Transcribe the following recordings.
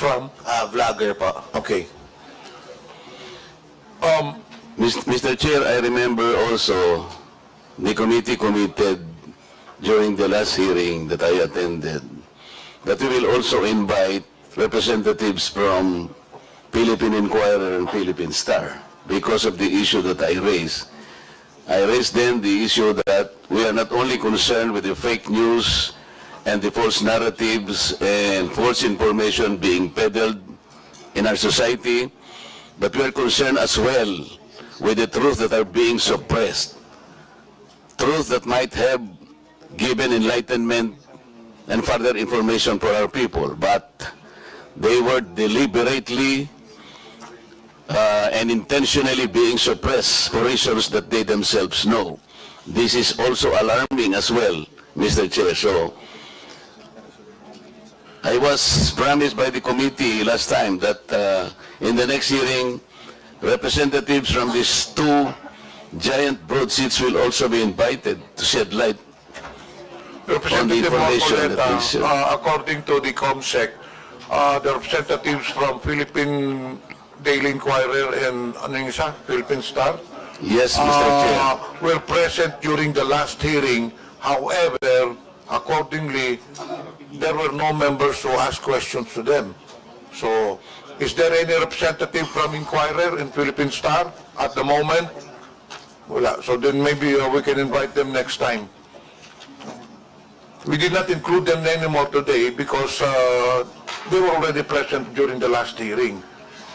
From? Vlogger po. Okay. Mr. Chair, I remember also the committee committed during the last hearing that I attended that we will also invite representatives from Philippine Inquirer and Philippine Star because of the issue that I raised. I raised then the issue that we are not only concerned with the fake news and the false narratives and false information being peddled in our society, but we are concerned as well with the truth that are being suppressed. Truth that might have given enlightenment and further information for our people, but they were deliberately and intentionally being suppressed for reasons that they themselves know. This is also alarming as well, Mr. Chair. So, I was promised by the committee last time that in the next hearing, representatives from these two giant broadsheets will also be invited to shed light on the Representative information that is Marcoleta, according to the COMSEC, the representatives from Philippine Daily Inquirer and ano yung isa? Philippine Star Yes, Mr. Chair. were present during the last hearing. However, accordingly, there were no members who asked questions to them. So, is there any representative from Inquirer and Philippine Star at the moment? Wala. So then maybe we can invite them next time. We did not include them anymore today because they were already present during the last hearing.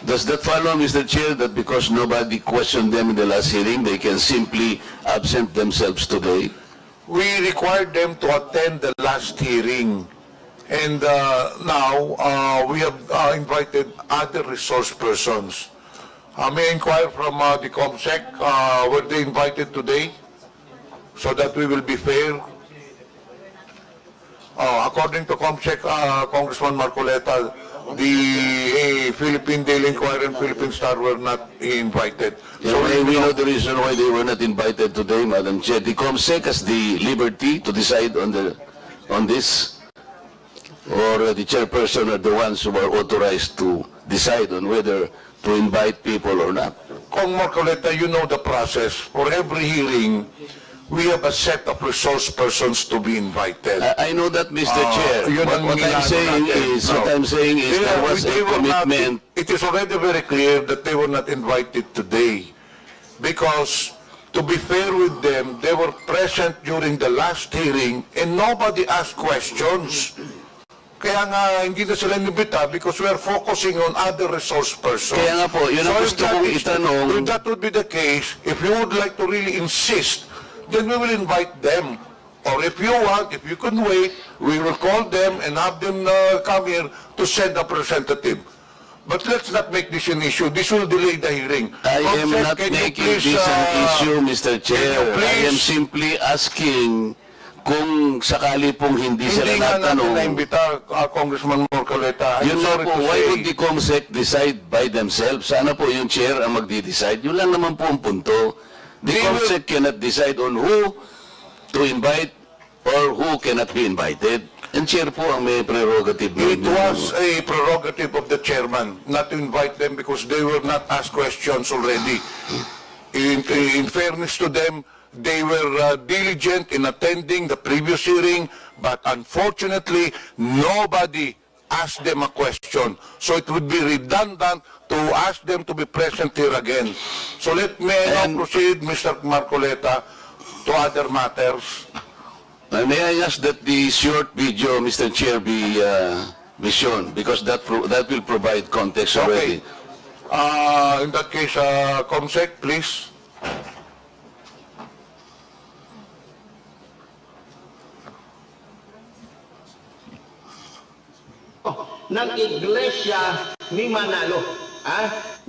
Does that follow, Mr. Chair, that because nobody questioned them in the last hearing, they can simply absent themselves today? We required them to attend the last hearing. And now, we have invited other resource persons. May I inquire from the COMSEC, were they invited today? So that we will be fair. According to COMSEC, Congressman Marcoleta, the Philippine Daily Inquirer and Philippine Star were not invited. So we know the reason why they were not invited today, Madam Chair. The COMSEC has the liberty to decide on this, or the chairperson are the ones who are authorized to decide on whether to invite people or not. Kong Marcoleta, you know the process. For every hearing, we have a set of resource persons to be invited. I know that, Mr. Chair. yun But ang what I'm nilano saying natin. is, what I'm saying is there was a They were not- commitment. It is already very clear that they were not invited today. Because, to be fair with them, they were present during the last hearing and nobody asked questions. Kaya nga, hindi na sila nibita because we are focusing on other resource persons. Kaya nga po, yun ang So gusto if that kong is- itanong. If that would be the case, if you would like to really insist, then we will invite them. Or if you want, if you can wait, we will call them and have them come here to send a representative. But let's not make this an issue. This will delay the hearing. I am Concept, not can you making please, this an issue, Mr. Chair. please- I am simply asking kung sakali pong hindi sila Hindi nga natin natanong. na-imbita, Congressman Marcoleta. I'm Yun na sorry po, to why say. would the COMSEC decide by themselves? Sana po yung chair ang magdi-decide. Yun lang naman po ang punto. The They will- COMSEC cannot decide on who to invite or who cannot be invited. And chair po ang may prerogative. It was a prerogative of the chairman not to invite them because they were not asked questions already. In fairness to them, they were diligent in attending the previous hearing, but unfortunately, nobody asked them a question. So it would be redundant to ask them to be present here again. So let me now And- proceed, Mr. Marcoleta, to other matters. May I ask that the short video, Mr. Chair, be shown because that will provide context already. Okay. In that case, COMSEC, please. Ng Iglesia ni Manalo.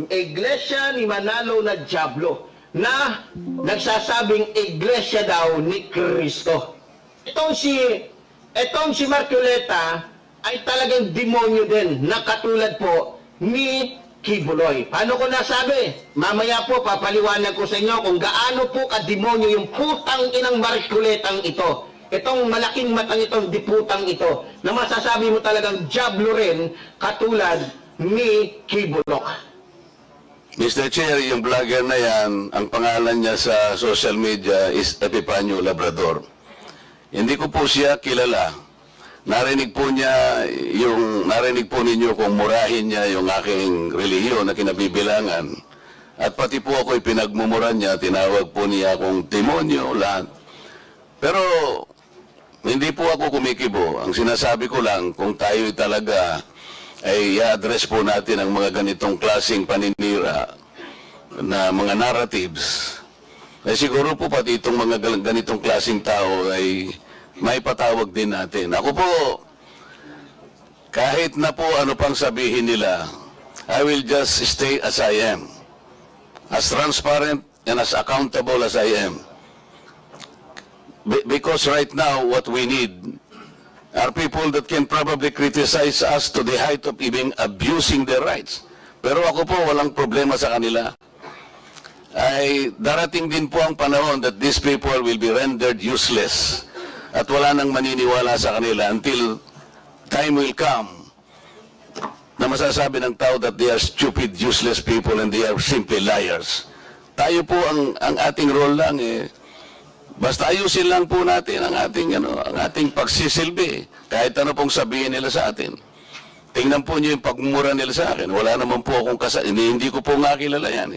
Iglesia ni Manalo na Diablo na nagsasabing iglesia daw ni Kristo. Itong si Marcoleta ay talagang demonyo din na katulad po ni Kibuloy. Paano ko nasabi? Mamaya po papaliwanag ko sa inyo kung gaano po ka-demonyo yung putang inang Marcoletang ito. itong malaking matang itong diputang ito na masasabi mo talagang jablo rin katulad ni Kibulok? Mr. Chair, yung vlogger na yan, ang pangalan niya sa social media is Epifanio Labrador. Hindi ko po siya kilala. Narinig po ninyo kung murahin niya yung aking relihiyon na kinabibilangan. At pati po ako pinagmumura niya, tinawag po niya akong demonyo, lahat. Pero hindi po ako kumikibo. Ang sinasabi ko lang, kung tayo talaga ay i-address po natin ang mga ganitong klaseng paninira na mga narratives, ay siguro po pati itong mga ganitong klaseng tao ay may patawag din natin. Ako po, kahit na po ano pang sabihin nila, I will just stay as I am. As transparent and as accountable as I am. Because right now, what we need are people that can probably criticize us to the height of even abusing their rights. Pero ako po, walang problema sa kanila. Ay darating din po ang panahon that these people will be rendered useless. At wala nang maniniwala sa kanila until time will come na masasabi ng tao that they are stupid, useless people and they are simply liars. Tayo po, ang ating role lang basta ayusin lang po natin ang ating pagsisilbi. Kahit ano pong sabihin nila sa atin. Tingnan po niyo yung pagmumura nila sa akin. Wala naman po akong hindi ko po nga kilala yan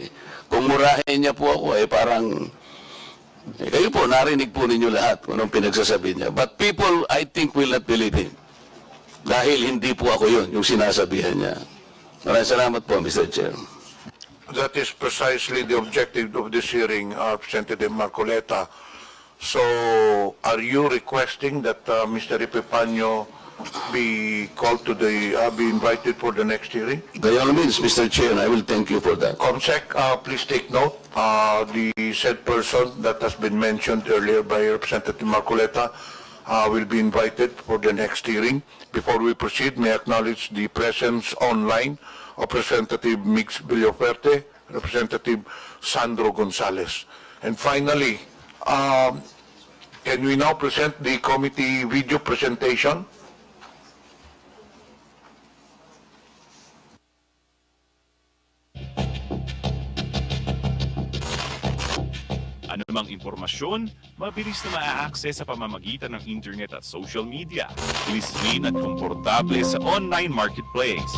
Kung murahin niya po ako, parang, kayo po, narinig po ninyo lahat kung anong pinagsasabi niya. But people, I think, will not believe him. Dahil hindi po ako yun, yung sinasabihan niya. Maraming salamat po, Mr. Chair. That is precisely the objective of this hearing, Representative Marcoleta. So, are you requesting that Mr. Epifanio be called to be invited for the next hearing? By all means, Mr. Chair, I will thank you for that. Comsec, please take note. The said person that has been mentioned earlier by Representative Marcoleta will be invited for the next hearing. Before we proceed, may I acknowledge the presence online of Representative Mix Villoferte, Representative Sandro Gonzales. And finally, can we now present the committee video presentation? Anumang impormasyon, mabilis na maa-access sa pamamagitan ng internet at social media. Lismin at komportable sa online marketplace.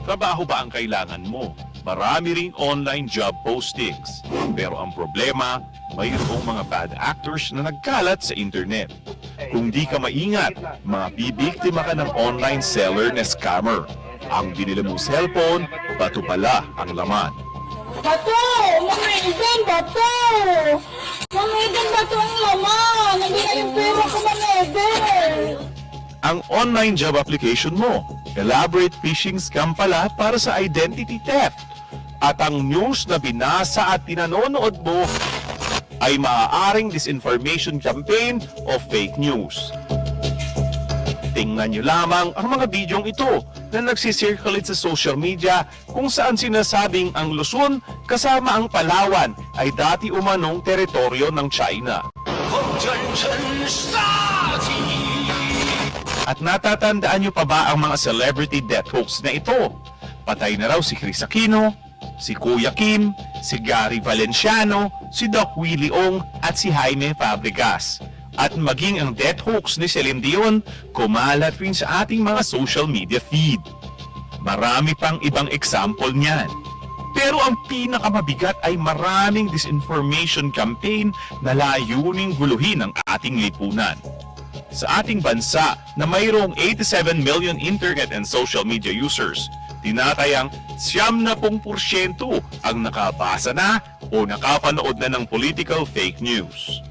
Trabaho ba ang kailangan mo? Marami ring online job postings. Pero ang problema, mayroong mga bad actors na nagkalat sa internet. Kung di ka maingat, mabibiktima ka ng online seller na scammer. Ang binili mong cellphone, bato pala ang laman. Bato! Mga Eden, bato! Mga Eden, bato ang laman! Hindi na yung pera ko, Mga Eden! Ang online job application mo, elaborate phishing scam pala para sa identity theft. At ang news na binasa at pinanonood mo ay maaaring disinformation campaign o fake news. Tingnan nyo lamang ang mga bidyong ito na nagsisirculate sa social media kung saan sinasabing ang Luzon kasama ang Palawan ay dati umanong teritoryo ng China. At natatandaan nyo pa ba ang mga celebrity death hoax na ito? Patay na raw si Chris Aquino, si Kuya Kim, si Gary Valenciano, si Doc Willie Ong at si Jaime Fabregas. At maging ang death hoax ni Celine Dion, kumalat rin sa ating mga social media feed. Marami pang ibang example niyan. Pero ang pinakamabigat ay maraming disinformation campaign na layuning guluhin ang ating lipunan. Sa ating bansa na mayroong 87 million internet and social media users, tinatayang 70% ang nakabasa na o nakapanood na ng political fake news.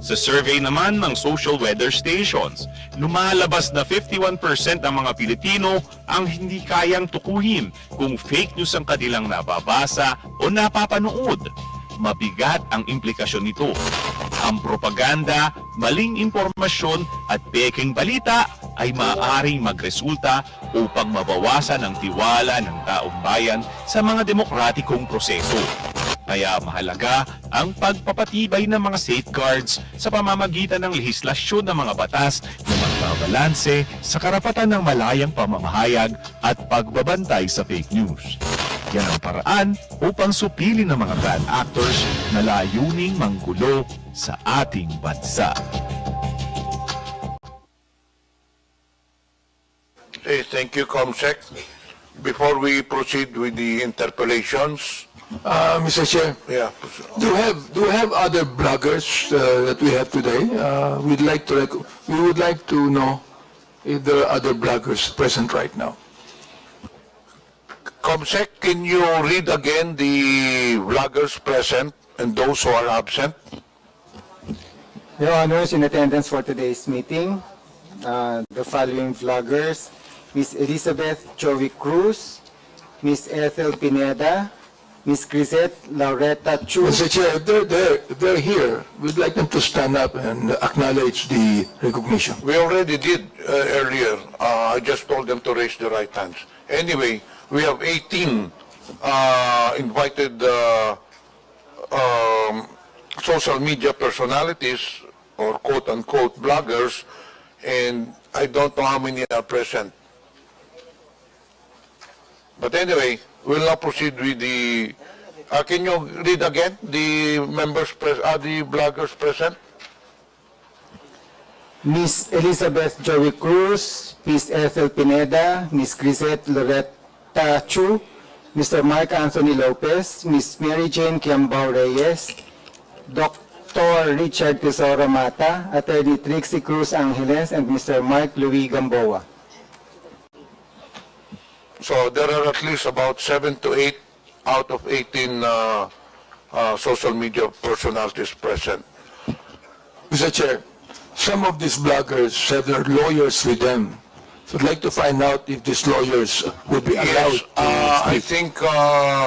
Sa survey naman ng social weather stations, lumalabas na 51% ng mga Pilipino ang hindi kayang tukuhin kung fake news ang kanilang nababasa o napapanood. Mabigat ang implikasyon nito. Ang propaganda, maling impormasyon at peking balita ay maaaring magresulta upang mabawasan ang tiwala ng taong bayan sa mga demokratikong proseso. Kaya mahalaga ang pagpapatibay ng mga safeguards sa pamamagitan ng lehislasyon ng mga batas na magbabalanse sa karapatan ng malayang pamamahayag at pagbabantay sa fake news. Yan ang paraan upang supilin ng mga bad actors na layuning manggulo sa ating bansa. Thank you, Comsec. Before we proceed with the interpellations, Mr. Chair, yeah, do you have other bloggers that we have today? We would like to know if there are other bloggers present right now. Comsec, can you read again the vloggers present and those who are absent? Your Honors, in attendance for today's meeting, the following vloggers: Ms. Elizabeth Joey Cruz, Ms. Ethel Pineda, Ms. Grisette Laureta Chu. Mr. Chair, if they're here, we'd like them to stand up and acknowledge the recognition. We already did earlier. I just told them to raise their right hands. Anyway, we have 18 invited social media personalities or quote-unquote bloggers, and I don't know how many are present. But anyway, we'll now proceed with the... can you read again the the bloggers present? Ms. Elizabeth Joey Cruz, Ms. Ethel Pineda, Ms. Grisette Loretta Chu, Mr. Mark Anthony Lopez, Ms. Mary Jane Kiambao Reyes, Dr. Richard Tesoro Mata, Attorney Trixie Cruz Angeles, and Mr. Mark Louis Gamboa. So there are at least about 7 to 8 out of 18 social media personalities present. Mr. Chair, some of these bloggers have their lawyers with them. So I'd like to find out if these lawyers would be allowed Yes, I to speak. think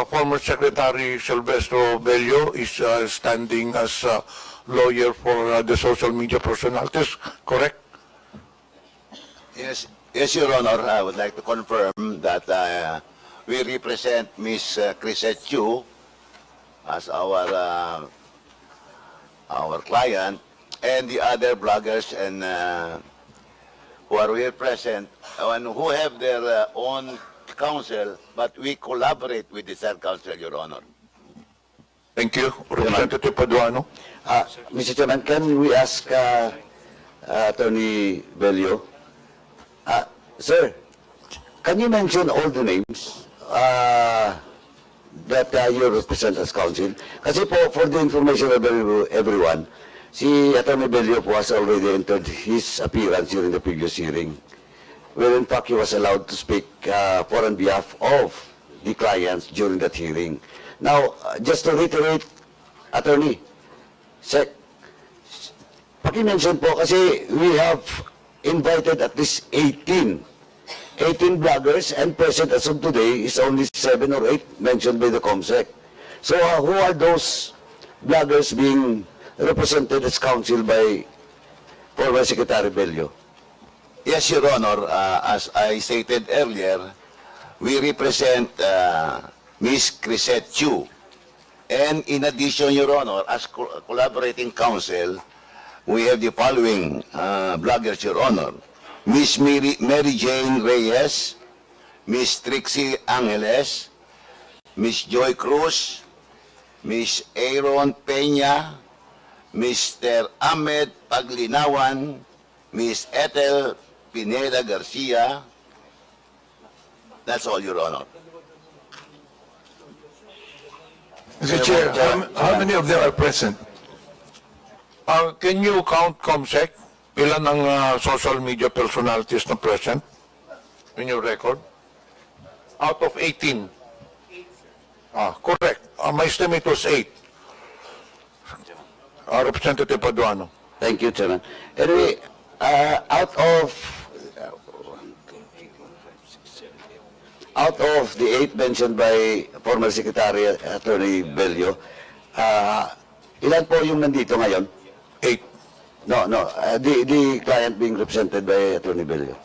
former Secretary Silvestro Bello is standing as lawyer for the social media personalities, correct? Yes, Your Honor, I would like to confirm that we represent Ms. Chrisette Chu as our client, and the other bloggers and who are here present and who have their own counsel, but we collaborate with the third counsel, Your Honor. Thank you. Representative Paduano. Mr. Chairman, can we ask Attorney Bello? Sir, can you mention all the names that you represent as counsel? Kasi po, for the information of everyone, si Attorney Bello po has already entered his appearance during the previous hearing, where in fact he was allowed to speak for on behalf of the clients during that hearing. Now, just to reiterate, Attorney, Sec, paki-mention po kasi we have invited at least 18 bloggers, and present as of today is only 7 or 8 mentioned by the COMSEC. So who are those bloggers being represented as counsel by former Secretary Bello? Yes, Your Honor. As I stated earlier, we represent Ms. Chrisette Chu. And in addition, Your Honor, as collaborating counsel, we have the following bloggers, Your Honor. Ms. Mary Jane Reyes, Ms. Trixie Angeles, Ms. Joy Cruz, Ms. Aaron Peña, Mr. Ahmed Paglinawan, Ms. Ethel Pineda Garcia. That's all, Your Honor. Mr. Chair, how many of them are present? Can you count, COMSEC, ilan ang social media personalities na present in your record? Out of 18. Correct. My estimate was 8. Representative Paduano. Thank you, Chairman. Anyway, out of the 8 mentioned by former Secretary Attorney Bello, ilan po yung nandito ngayon? 8. No, the client being represented by Attorney Bello.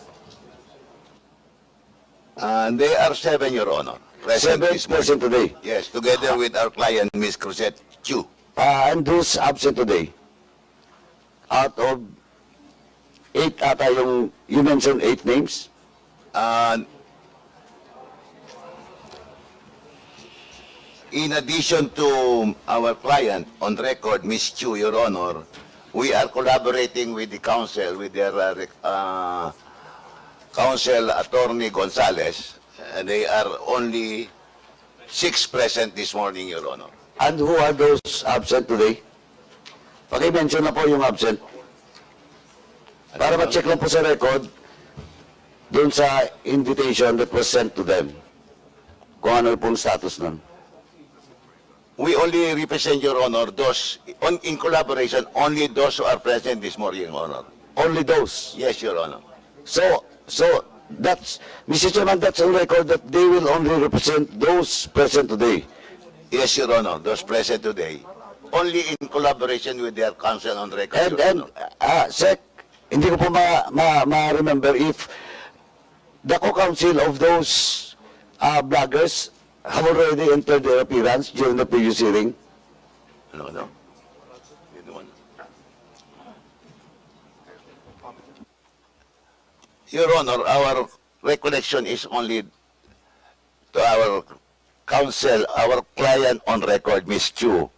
They are 7, Your Honor. Present Seven this morning. present today. Yes, together with our client, Ms. Cruzette Chu. And those absent today, out of 8 ata yung, you mentioned 8 names? In addition to our client on record, Ms. Chu, Your Honor, we are collaborating with the counsel, with their counsel attorney Gonzales. And they are only 6 present this morning, Your Honor. And who are those absent today? Paki-mention na po yung absent. Para ma-check lang po sa record, dun sa invitation that was sent to them. Kung ano pong status nun. We only represent, Your Honor, those, in collaboration, only those who are present this morning, Your Honor. Only those. Yes, Your Honor. So that's, Mr. Chairman, that's on record that they will only represent those present today. Yes, Your Honor, those present today, only in collaboration with their counsel on record, And, Your and, Honor. Sec, hindi ko po ma-remember if the co-counsel of those bloggers have already entered their appearance during the previous hearing. No. You don't want- Your Honor, our recollection is only to our counsel, our client on record, Ms. Chu.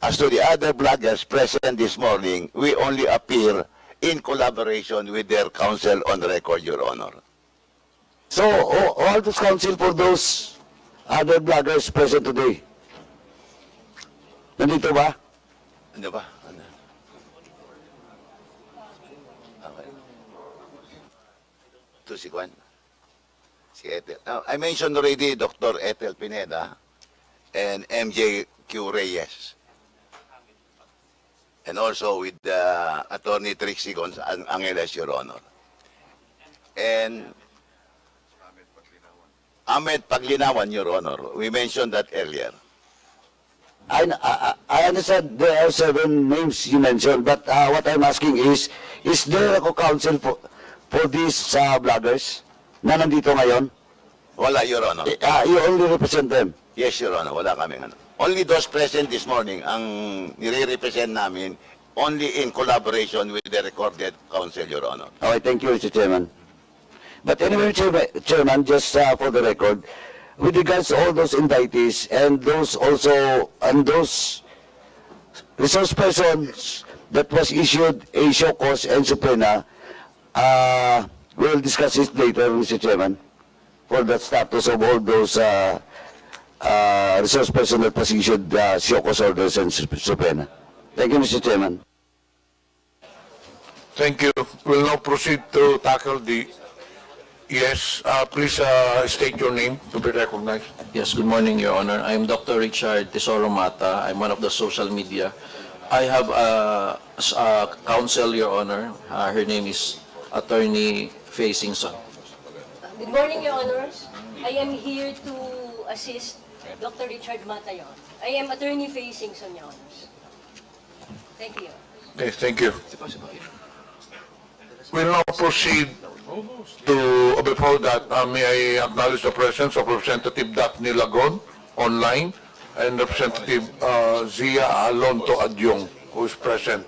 As to the other bloggers present this morning, we only appear in collaboration with their counsel on record, Your Honor. So, all those counsel for those other bloggers present today, nandito ba? Ano ba? Ano? Okay. Ito si Juan. Si Ethel. Now, I mentioned already Dr. Ethel Pineda and MJ Q. Reyes. And also with Attorney Trixie Angeles, Your Honor. And Ahmed Paglinawan, Your Honor. We mentioned that earlier. I understand there are 7 names you mentioned, but what I'm asking is there a co-counsel for these bloggers na nandito ngayon? Wala, Your Honor. You only represent them. Yes, Your Honor. Wala kami ano. Only those present this morning ang nire-represent namin only in collaboration with the recorded counsel, Your Honor. Okay, thank you, Mr. Chairman. But anyway, Chairman, just for the record, with regards to all those indictees and those resource persons that was issued a show cause and subpoena, we'll discuss it later, Mr. Chairman, for the status of all those resource persons that was issued show cause orders and subpoena. Thank you, Mr. Chairman. Thank you. We'll now proceed to tackle the... Yes, please state your name to be recognized. Yes, good morning, Your Honor. I'm Dr. Richard Tesoro Mata. I'm one of the social media. I have a counsel, Your Honor. Her name is Attorney Faye Singson. Good morning, Your Honors. I am here to assist Dr. Richard Mata, Your Honor. I am Attorney Faye Singson, Your Honors. Thank you. Okay, thank you. We'll now proceed to, before that, may I acknowledge the presence of Representative Daphne Lagon online and Representative Zia Alonto Adyong, who is present.